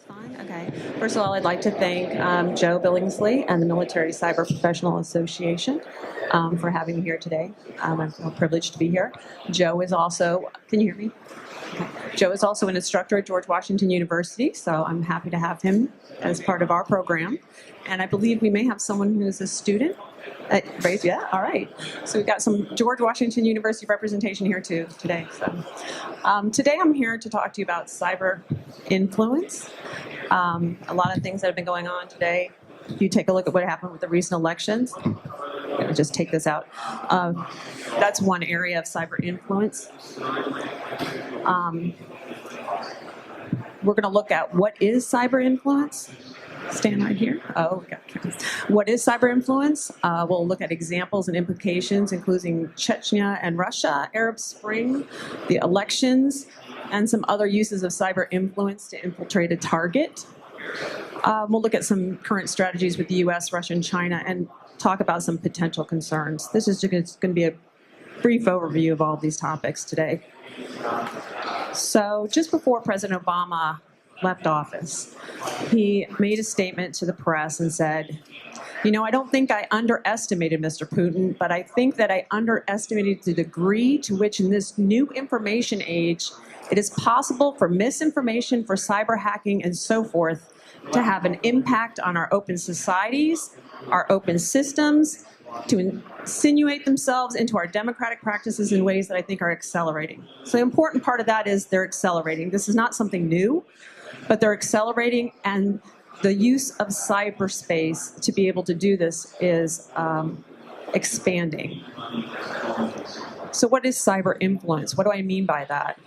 Fine. Okay. First of all, I'd like to thank Joe Billingsley and the Military Cyber Professional Association for having me here today. I'm privileged to be here. Joe is also, can you hear me? Okay. Joe is also an instructor at George Washington University, so I'm happy to have him as part of our program. And I believe we may have someone who's a student. Raise, yeah, all right. So we've got some George Washington University representation here too today. So today I'm here to talk to you about cyber influence. A lot of things that have been going on today. If you take a look at what happened with the recent elections, I'll just take this out. That's one area of cyber influence. We're going to look at what is cyber influence. Stand right here. Oh, okay. What is cyber influence? We'll look at examples and implications, including Chechnya and Russia, Arab Spring, the elections, and some other uses of cyber influence to infiltrate a target. We'll look at some current strategies with the US, Russia, and China, and talk about some potential concerns. This is going to be a brief overview of all of these topics today. So just before President Obama left office, he made a statement to the press and said, you know, I don't think I underestimated Mr. Putin, but I think that I underestimated the degree to which in this new information age, it is possible for misinformation, for cyber hacking, and so forth to have an impact on our open societies, our open systems, to insinuate themselves into our democratic practices in ways that I think are accelerating. So the important part of that is they're accelerating. This is not something new, but they're accelerating, and the use of cyberspace to be able to do this is expanding. So what is cyber influence? What do I mean by that?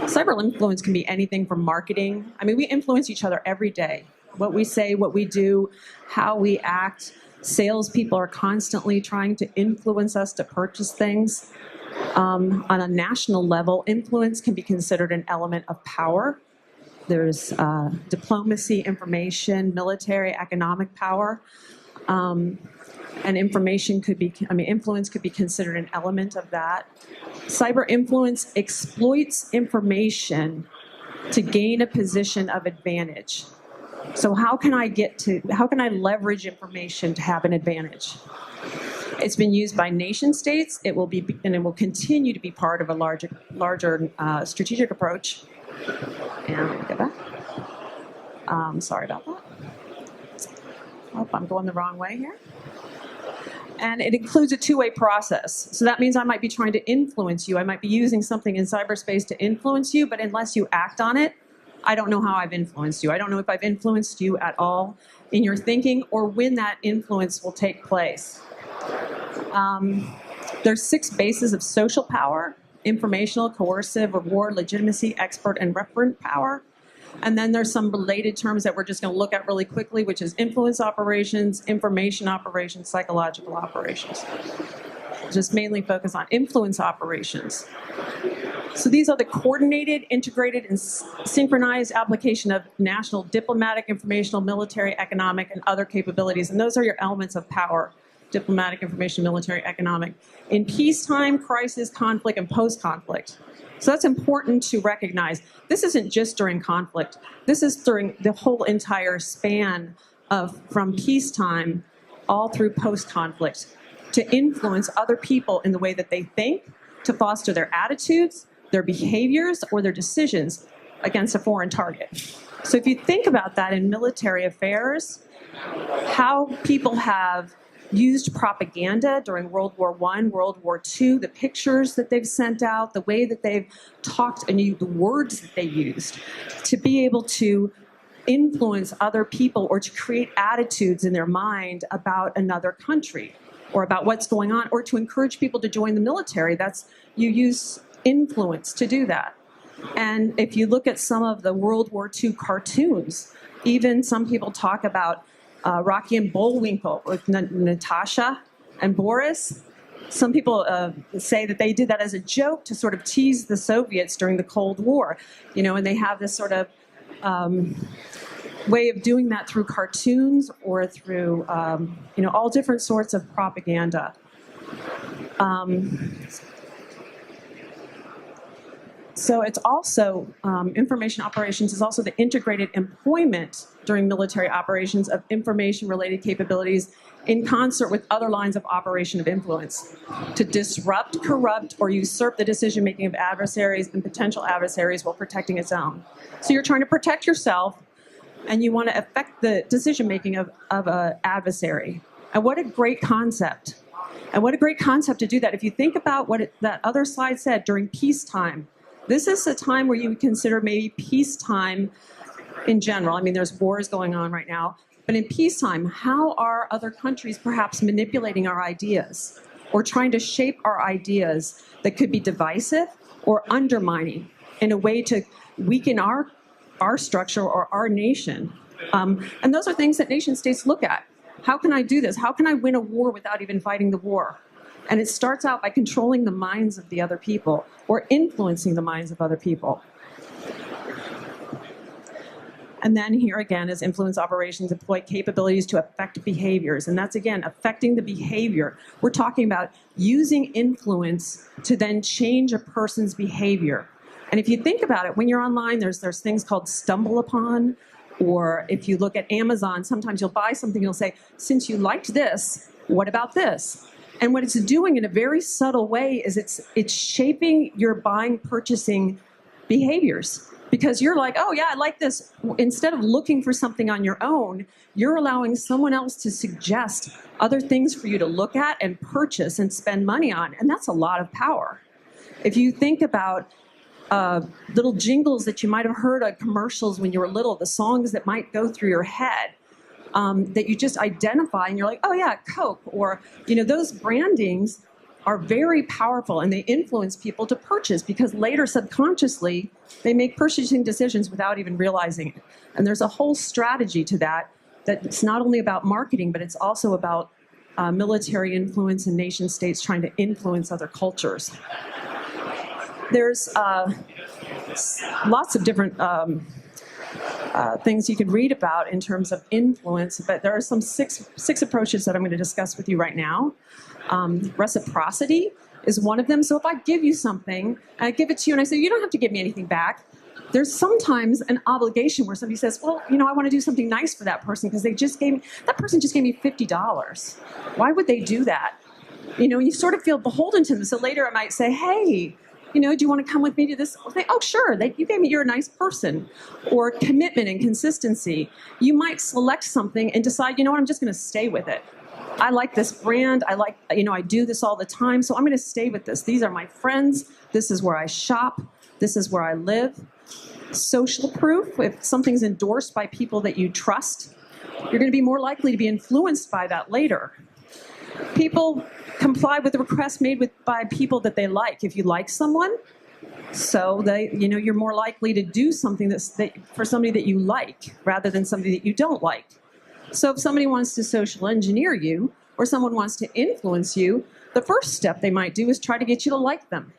Cyber influence can be anything from marketing. I mean, we influence each other every day. What we say, what we do, how we act. Salespeople are constantly trying to influence us to purchase things. On a national level, influence can be considered an element of power. There's diplomacy, information, military, economic power. And information could be, influence could be considered an element of that. Cyber influence exploits information to gain a position of advantage. So how can I leverage information to have an advantage? It's been used by nation states. It will be, and it will continue to be part of a larger strategic approach. And let me go back. Sorry about that. Oh, I'm going the wrong way here. And it includes a two-way process. So that means I might be trying to influence you. I might be using something in cyberspace to influence you, but unless you act on it, I don't know how I've influenced you. I don't know if I've influenced you at all in your thinking or when that influence will take place. There's 6 bases of social power: informational, coercive, reward, legitimacy, expert, and referent power. And then there's some related terms that we're just going to look at really quickly, which is influence operations, information operations, psychological operations. Just mainly focus on influence operations. So these are the coordinated, integrated, and synchronized application of national diplomatic, informational, military, economic, and other capabilities. And those are your elements of power: diplomatic, information, military, economic, in peacetime, crisis, conflict, and post-conflict. So that's important to recognize. This isn't just during conflict. This is during the whole entire span of from peacetime all through post-conflict, to influence other people in the way that they think, to foster their attitudes, their behaviors, or their decisions against a foreign target. So if you think about that in military affairs, how people have used propaganda during World War I, World War II, the pictures that they've sent out, the way that they've talked, and the words that they used to be able to influence other people or to create attitudes in their mind about another country or about what's going on, or to encourage people to join the military. You use influence to do that. And if you look at some of the World War II cartoons, even some people talk about Rocky and Bullwinkle with Natasha and Boris. Some people say that they did that as a joke to sort of tease the Soviets during the Cold War, and they have this sort of way of doing that through cartoons or through, all different sorts of propaganda. So it's also, information operations is also the integrated employment during military operations of information-related capabilities in concert with other lines of operation of influence to disrupt, corrupt, or usurp the decision-making of adversaries and potential adversaries while protecting its own. So you're trying to protect yourself, and you want to affect the decision-making of an adversary. And what a great concept. And what a great concept to do that. If you think about what that other slide said during peacetime, this is a time where you would consider maybe peacetime in general. I mean, there's wars going on right now. But in peacetime, how are other countries perhaps manipulating our ideas or trying to shape our ideas that could be divisive or undermining in a way to weaken our structure or our nation? And those are things that nation states look at. How can I do this? How can I win a war without even fighting the war? And it starts out by controlling the minds of the other people or influencing the minds of other people. And then here again is influence operations employ capabilities to affect behaviors. And that's, again, affecting the behavior. We're talking about using influence to then change a person's behavior. And if you think about it, when you're online, there's things called stumble upon. Or if you look at Amazon, sometimes you'll buy something, you'll say, since you liked this, what about this? And what it's doing in a very subtle way is it's shaping your buying, purchasing behaviors. Because you're like, oh yeah, I like this. Instead of looking for something on your own, you're allowing someone else to suggest other things for you to look at and purchase and spend money on. And that's a lot of power. If you think about little jingles that you might have heard on commercials when you were little, the songs that might go through your head, that you just identify and you're like, oh yeah, Coke, or, you know, those brandings are very powerful and they influence people to purchase because later subconsciously they make purchasing decisions without even realizing it. And there's a whole strategy to that that's not only about marketing, but it's also about military influence and nation states trying to influence other cultures. There's lots of different things you could read about in terms of influence, but there are some six approaches that I'm going to discuss with you right now. Reciprocity is one of them. So if I give you something, and I give it to you and I say, you don't have to give me anything back, there's sometimes an obligation where somebody says, well, you know, I want to do something nice for that person because that person just gave me $50. Why would they do that? You know, you sort of feel beholden to them. So later I might say, hey, you know, do you want to come with me to this? Oh, sure, you gave me, you're a nice person. Or commitment and consistency. You might select something and decide, you know what, I'm just going to stay with it. I like this brand. I like, you know, I do this all the time, so I'm going to stay with this. These are my friends. This is where I shop. This is where I live. Social proof. If something's endorsed by people that you trust, you're going to be more likely to be influenced by that later. People comply with the requests made by people that they like. If you like someone, so you know, you're more likely to do something for somebody that you like rather than somebody that you don't like. So if somebody wants to social engineer you or someone wants to influence you, the first step they might do is try to get you to like them.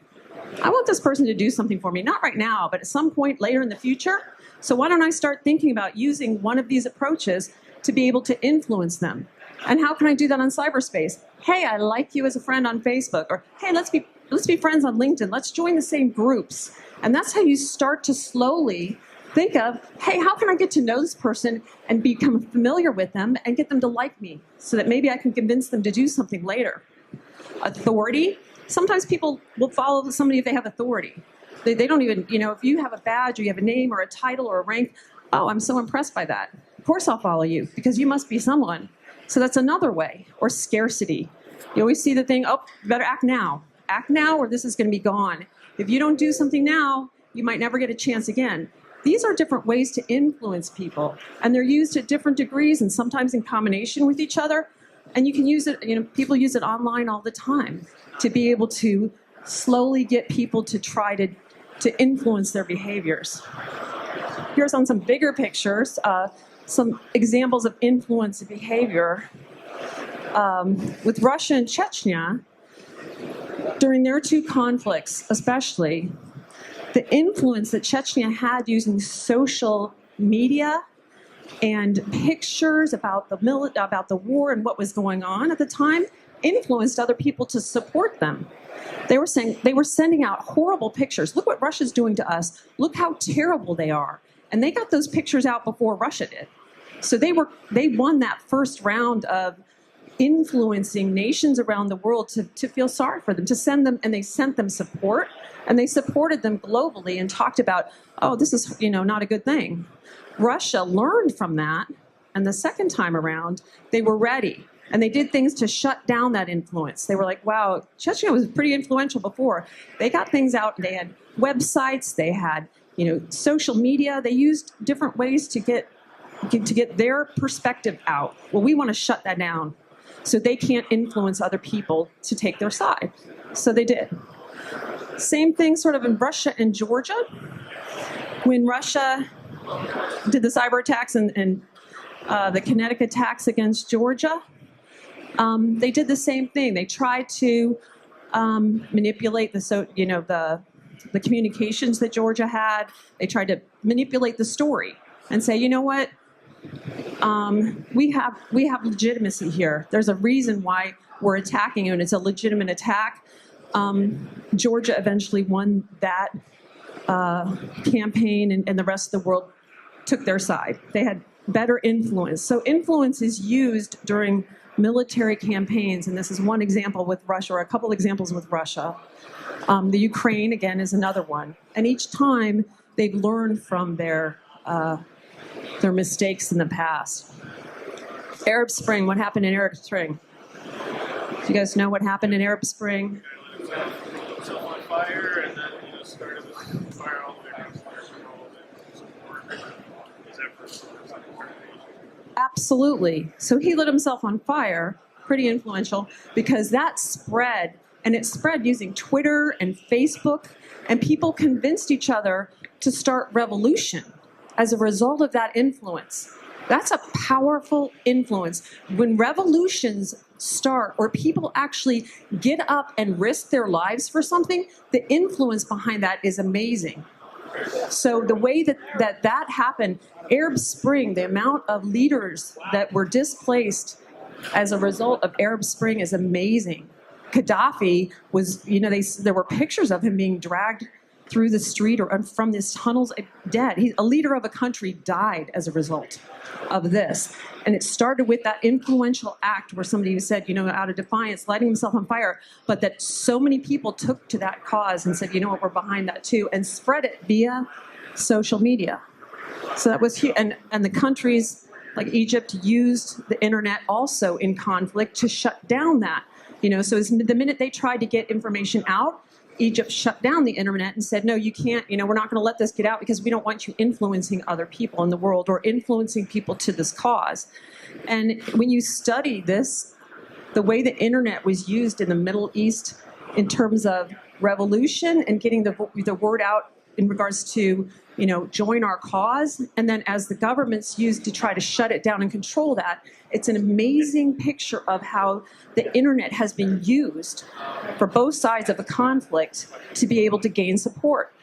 I want this person to do something for me, not right now, but at some point later in the future. So why don't I start thinking about using one of these approaches to be able to influence them? And how can I do that on cyberspace? Hey, I like you as a friend on Facebook, or hey, let's be friends on LinkedIn. Let's join the same groups. And that's how you start to slowly think of, hey, how can I get to know this person and become familiar with them and get them to like me so that maybe I can convince them to do something later? Authority. Sometimes people will follow somebody if they have authority. They don't even, you know, if you have a badge or you have a name or a title or a rank, oh, I'm so impressed by that. Of course I'll follow you because you must be someone. So that's another way. Or scarcity. You always see the thing, oh, you better act now. Act now or this is going to be gone. If you don't do something now, you might never get a chance again. These are different ways to influence people, and they're used at different degrees and sometimes in combination with each other. And you can use it, you know, people use it online all the time to be able to slowly get people to try to influence their behaviors. Here's on some bigger pictures, some examples of influence of behavior. With Russia and Chechnya, during their two conflicts especially, the influence that Chechnya had using social media and pictures about the war and what was going on at the time, influenced other people to support them. They were sending out horrible pictures. Look what Russia's doing to us. Look how terrible they are. And they got those pictures out before Russia did. So they won that first round of influencing nations around the world to feel sorry for them, to send them, and they sent them support, and they supported them globally and talked about, oh, this is, not a good thing. Russia learned from that, and the second time around, they were ready. And they did things to shut down that influence. They were like, wow, Chechnya was pretty influential before. They got things out. They had websites. They had, social media. They used different ways to get their perspective out. Well, we want to shut that down so they can't influence other people to take their side. So they did. Same thing sort of in Russia and Georgia. When Russia did the cyber attacks and the kinetic attacks against Georgia, they did the same thing. They tried to manipulate the communications that Georgia had. They tried to manipulate the story and say, you know what, we have legitimacy here. There's a reason why we're attacking you, and it's a legitimate attack. Georgia eventually won that campaign, and the rest of the world took their side. They had better influence. So influence is used during military campaigns, and this is one example with Russia, or a couple examples with Russia. The Ukraine, again, is another one. And each time, they've learned from their mistakes in the past. Arab Spring, what happened in Arab Spring? Do you guys know what happened in Arab Spring? It was on fire, and then started with fire all the way around support. Absolutely. So he lit himself on fire, pretty influential, because that spread, and it spread using Twitter and Facebook, and people convinced each other to start revolution as a result of that influence. That's a powerful influence. When revolutions start, or people actually get up and risk their lives for something, the influence behind that is amazing. So the way that happened, Arab Spring, the amount of leaders that were displaced as a result of Arab Spring is amazing. Gaddafi was, there were pictures of him being dragged through the street or from these tunnels dead. A leader of a country died as a result of this. And it started with that influential act where somebody said, out of defiance, lighting himself on fire, but that so many people took to that cause and said, you know what, we're behind that too, and spread it via social media. So that was huge. And the countries like Egypt used the internet also in conflict to shut down that. So the minute they tried to get information out, Egypt shut down the internet and said, no, you can't, we're not going to let this get out because we don't want you influencing other people in the world or influencing people to this cause. And when you study this, the way the internet was used in the Middle East in terms of revolution and getting the word out in regards to, join our cause, and then as the governments used to try to shut it down and control that, it's an amazing picture of how the internet has been used for both sides of a conflict to be able to gain support.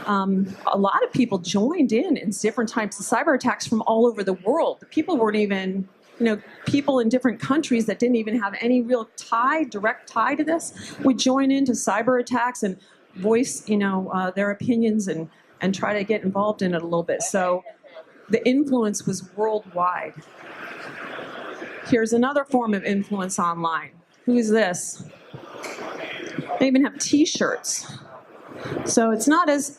A lot of people joined in different types of cyber attacks from all over the world. The people weren't even, people in different countries that didn't even have any real direct tie to this would join into cyber attacks and voice, their opinions and try to get involved in it a little bit. So the influence was worldwide. Here's another form of influence online. Who is this? They even have T-shirts. So it's not as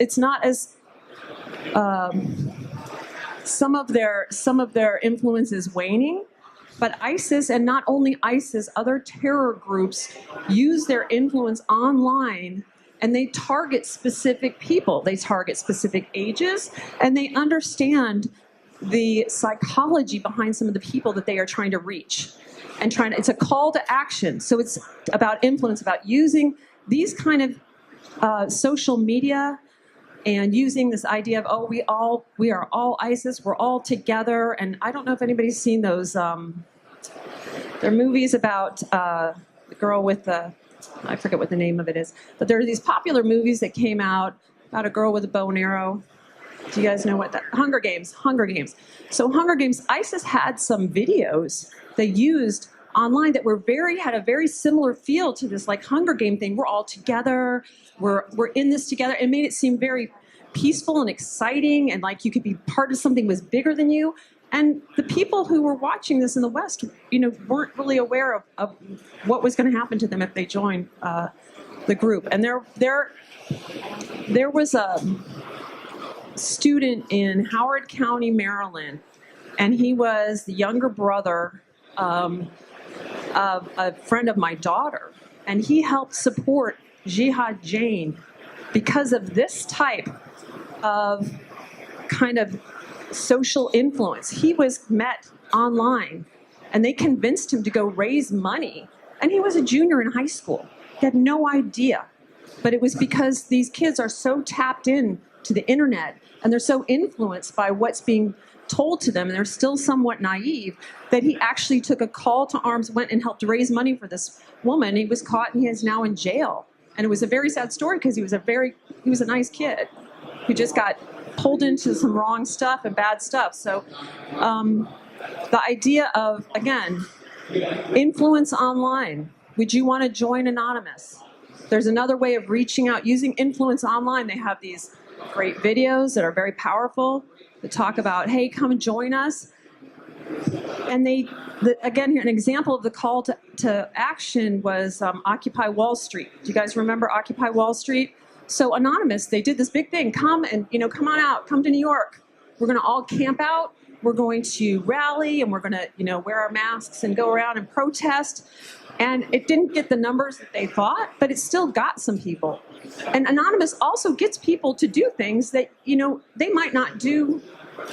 some of their influence is waning, but ISIS, and not only ISIS, other terror groups use their influence online, and they target specific people. They target specific ages, and they understand the psychology behind some of the people that they are trying to reach. And it's a call to action. So it's about influence, about using these kind of social media and using this idea of, we are all ISIS, we're all together. And I don't know if anybody's seen those, they're movies about the girl with I forget what the name of it is, but there are these popular movies that came out about a girl with a bow and arrow. Do you guys know what that? Hunger Games. So Hunger Games, ISIS had some videos they used online that had a very similar feel to this like Hunger Game thing. We're all together, we're in this together. It made it seem very peaceful and exciting, and like you could be part of something that was bigger than you. And the people who were watching this in the West, weren't really aware of what was going to happen to them if they joined the group. And there was a student in Howard County, Maryland, and he was the younger brother of a friend of my daughter, and he helped support Jihad Jain because of this type of kind of social influence. He was met online, and they convinced him to go raise money, and he was a junior in high school. He had no idea, but it was because these kids are so tapped in to the internet, and they're so influenced by what's being told to them, and they're still somewhat naive, that he actually took a call to arms, went and helped raise money for this woman. He was caught, and he is now in jail. And it was a very sad story because he was a nice kid who just got pulled into some wrong stuff and bad stuff. So the idea of, again, influence online. Would you want to join Anonymous? There's another way of reaching out using influence online. They have these great videos that are very powerful that talk about, hey, come and join us. And again, here, an example of the call to action was Occupy Wall Street. Do you guys remember Occupy Wall Street? So Anonymous, they did this big thing. Come on out, come to New York. We're going to all camp out. We're going to rally, and we're going to, wear our masks and go around and protest. And it didn't get the numbers that they thought, but it still got some people. And Anonymous also gets people to do things that, they might not do,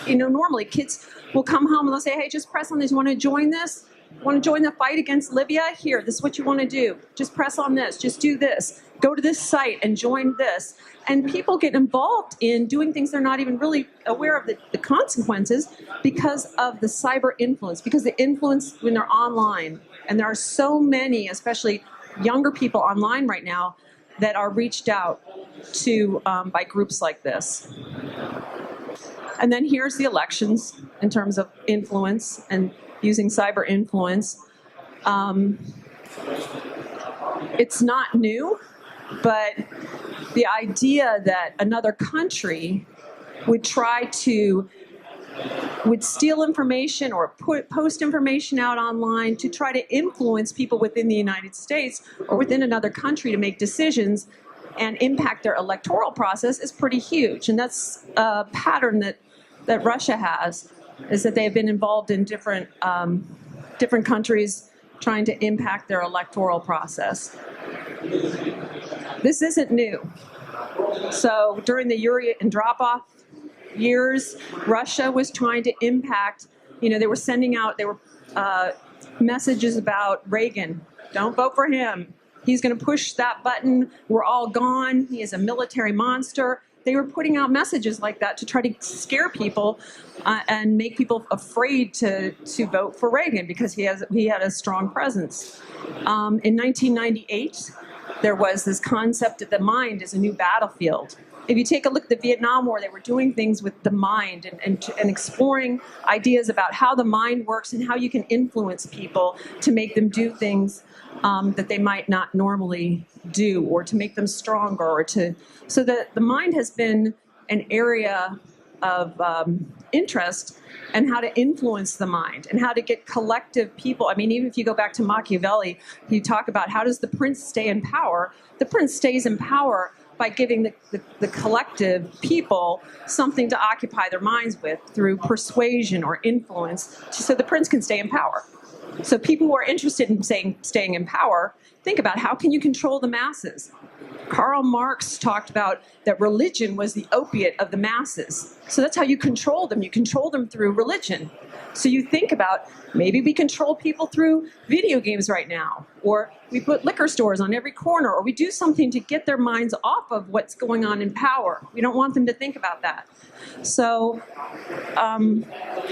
normally. Kids will come home and they'll say, hey, just press on this. You want to join this? Want to join the fight against Libya? Here, this is what you want to do. Just press on this. Just do this. Go to this site and join this. And people get involved in doing things they're not even really aware of the consequences because of the cyber influence, because the influence when they're online. And there are so many, especially younger people online right now, that are reached out to by groups like this. And then here's the elections in terms of influence and using cyber influence. It's not new, but the idea that another country would steal information or post information out online to try to influence people within the United States or within another country to make decisions and impact their electoral process is pretty huge. And that's a pattern that Russia has, is that they have been involved in different countries trying to impact their electoral process. This isn't new. So during the Yuri Andropov years, Russia was trying to impact, they were sending out, messages about Reagan. Don't vote for him. He's going to push that button. We're all gone. He is a military monster. They were putting out messages like that to try to scare people and make people afraid to vote for Reagan because he had a strong presence. In 1998, there was this concept that the mind is a new battlefield. If you take a look at the Vietnam War, they were doing things with the mind and exploring ideas about how the mind works and how you can influence people to make them do things that they might not normally do, or to make them stronger, so that the mind has been an area of interest, and how to influence the mind and how to get collective people. I mean, even if you go back to Machiavelli, you talk about how does the prince stay in power? The prince stays in power by giving the collective people something to occupy their minds with through persuasion or influence, so the prince can stay in power. So people who are interested in staying in power, think about how can you control the masses? Karl Marx talked about that religion was the opiate of the masses. So that's how you control them. You control them through religion. So you think about, maybe we control people through video games right now, or we put liquor stores on every corner, or we do something to get their minds off of what's going on in power. We don't want them to think about that. So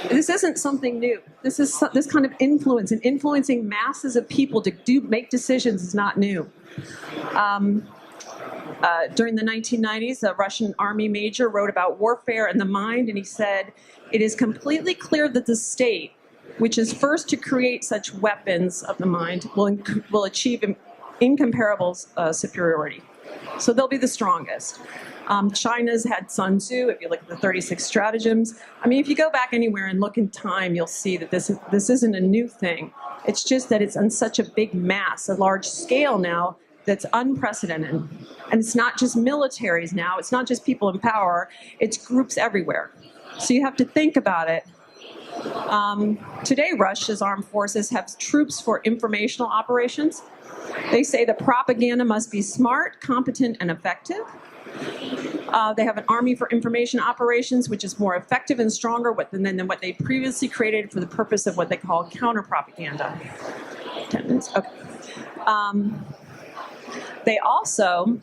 this isn't something new. This kind of influence, and influencing masses of people to make decisions is not new. During the 1990s, a Russian army major wrote about warfare and the mind, and he said, it is completely clear that the state which is first to create such weapons of the mind, will achieve incomparable superiority. So they'll be the strongest. China's had Sun Tzu. If you look at the 36 stratagems, I mean, if you go back anywhere and look in time, you'll see that this isn't a new thing. It's just that it's on such a big mass, a large scale now, that's unprecedented. And it's not just militaries now. It's not just people in power. It's groups everywhere. So you have to think about it. Today, Russia's armed forces have troops for informational operations. They say the propaganda must be smart, competent, and effective. They have an army for information operations, which is more effective and stronger than what they previously created for the purpose of what they call counter-propaganda. 10 minutes? Okay. They also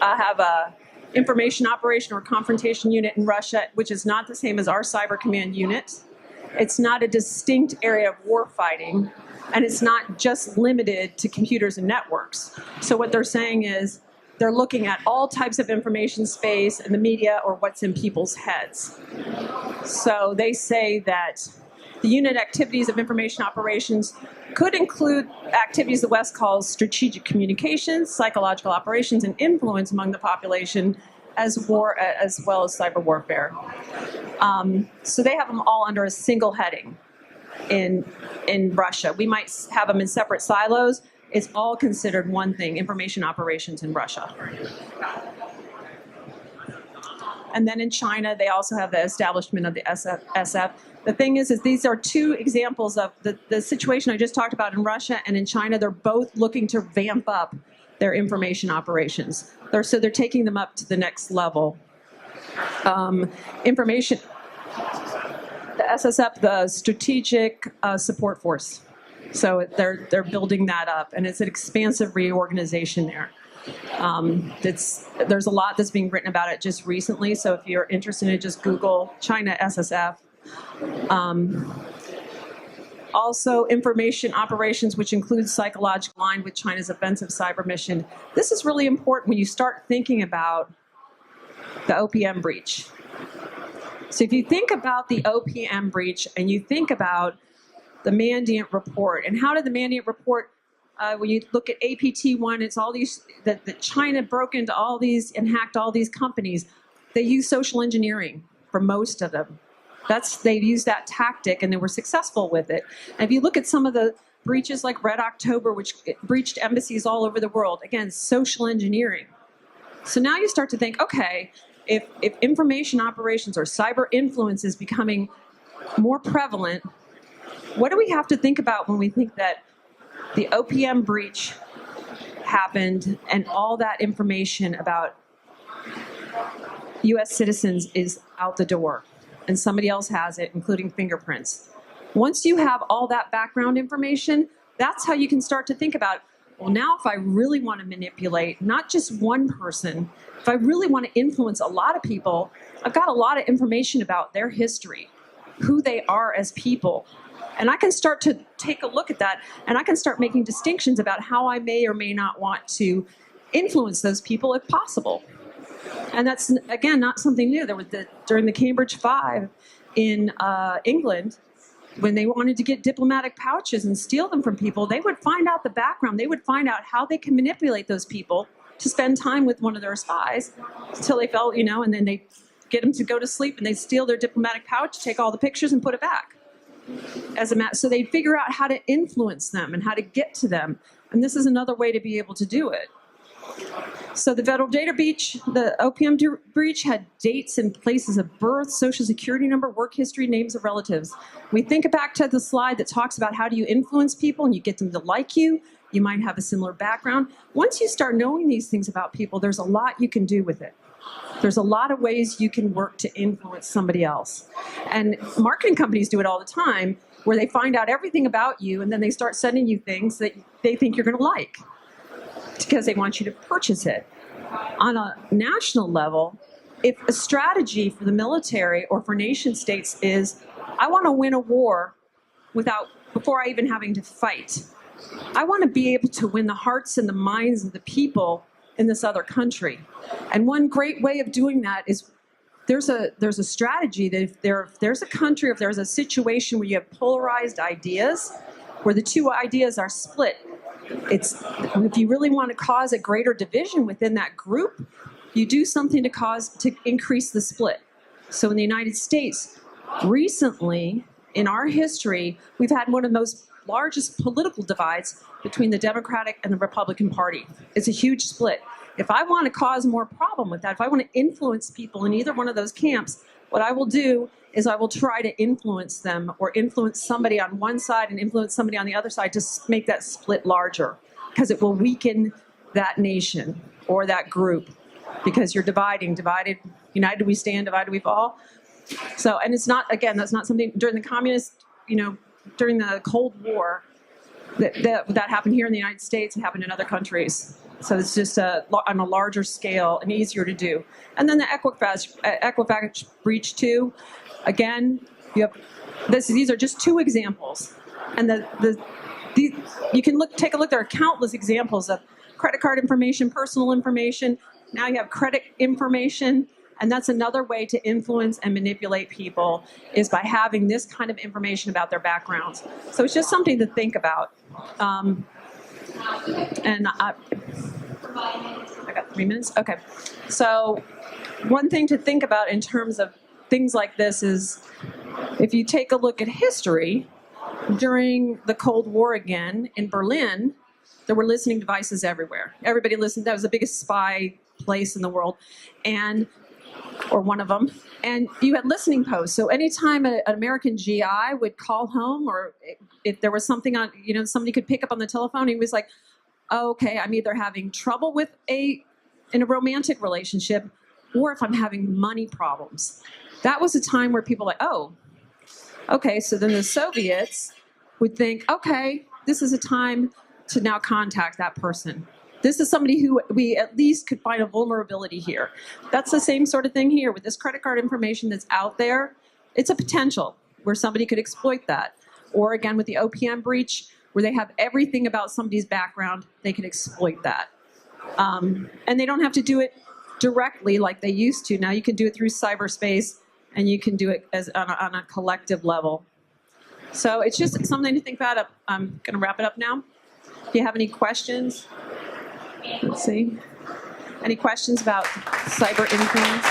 have a information operation or confrontation unit in Russia, which is not the same as our cyber command unit. It's not a distinct area of war fighting, and it's not just limited to computers and networks. So what they're saying is they're looking at all types of information space in the media or what's in people's heads. So they say that the unit activities of information operations could include activities the West calls strategic communications, psychological operations, and influence among the population, as well as cyber warfare. So they have them all under a single heading in Russia. We might have them in separate silos. It's all considered one thing, information operations in Russia. And then in China, they also have the establishment of the SF. The thing is these are two examples of the situation I just talked about in Russia and in China. They're both looking to vamp up their information operations. So they're taking them up to the next level. Information, the SSF, the Strategic Support Force. So they're building that up, and it's an expansive reorganization there. There's a lot that's being written about it just recently, so if you're interested in it, just Google China SSF. Also, information operations, which includes psychological line with China's offensive cyber mission. This is really important when you start thinking about the OPM breach. So if you think about the OPM breach and you think about the Mandiant report, and how did the Mandiant report, when you look at APT1, it's all these, that China broke into all these and hacked all these companies. They use social engineering for most of them. They've used that tactic and they were successful with it. And if you look at some of the breaches like Red October, which breached embassies all over the world, again, social engineering. So now you start to think, okay, if information operations or cyber influence is becoming more prevalent, what do we have to think about when we think that the OPM breach happened and all that information about U.S. citizens is out the door and somebody else has it, including fingerprints? Once you have all that background information, that's how you can start to think about, well, now if I really want to manipulate not just one person, if I really want to influence a lot of people, I've got a lot of information about their history, who they are as people. And I can start to take a look at that, and I can start making distinctions about how I may or may not want to influence those people if possible. And that's, again, not something new. There was during the Cambridge Five in England, when they wanted to get diplomatic pouches and steal them from people, they would find out the background. They would find out how they can manipulate those people to spend time with one of their spies until they felt, and then they get them to go to sleep and they steal their diplomatic pouch, take all the pictures and put it back. So they figure out how to influence them and how to get to them. And this is another way to be able to do it. So the federal data breach, the OPM breach had dates and places of birth, social security number, work history, names of relatives. We think back to the slide that talks about how do you influence people and you get them to like you. You might have a similar background. Once you start knowing these things about people, there's a lot you can do with it. There's a lot of ways you can work to influence somebody else. And marketing companies do it all the time, where they find out everything about you and then they start sending you things that they think you're going to like because they want you to purchase it. On a national level, if a strategy for the military or for nation states is, I want to win a war before I even having to fight. I want to be able to win the hearts and the minds of the people in this other country. And one great way of doing that is there's a strategy that if there's a country, if there's a situation where you have polarized ideas, where the two ideas are split, if you really want to cause a greater division within that group, you do something to increase the split. So in the United States, recently in our history, we've had one of the most largest political divides between the Democratic and the Republican Party. It's a huge split. If I want to cause more problem with that, if I want to influence people in either one of those camps, what I will do is I will try to influence them or influence somebody on one side and influence somebody on the other side to make that split larger, because it will weaken that nation or that group, because you're divided, united we stand, divided we fall. So, and it's not, again, that's not something during the communist, during the Cold War, that happened here in the United States, it happened in other countries. So it's just on a larger scale and easier to do. And then the Equifax Breach 2, again, you have these are just two examples. And you can take a look, there are countless examples of credit card information, personal information. Now you have credit information. And that's another way to influence and manipulate people, is by having this kind of information about their backgrounds. So it's just something to think about. I got 3 minutes? Okay. So one thing to think about in terms of things like this is, if you take a look at history, during the Cold War again, in Berlin, there were listening devices everywhere. Everybody listened. That was the biggest spy place in the world. Or one of them, and you had listening posts. So anytime an American GI would call home, or if there was something on, somebody could pick up on the telephone, he was like, oh, okay, I'm either having trouble in a romantic relationship, or if I'm having money problems. That was a time where people were like, oh, okay, so then the Soviets would think, okay, this is a time to now contact that person. This is somebody who we at least could find a vulnerability here. That's the same sort of thing here with this credit card information that's out there. It's a potential where somebody could exploit that. Or again, with the OPM breach, where they have everything about somebody's background, they can exploit that. And they don't have to do it directly like they used to. Now you can do it through cyberspace, and you can do it on a collective level. So it's just something to think about. I'm going to wrap it up now. If you have any questions. Let's see. Any questions about cyber influence?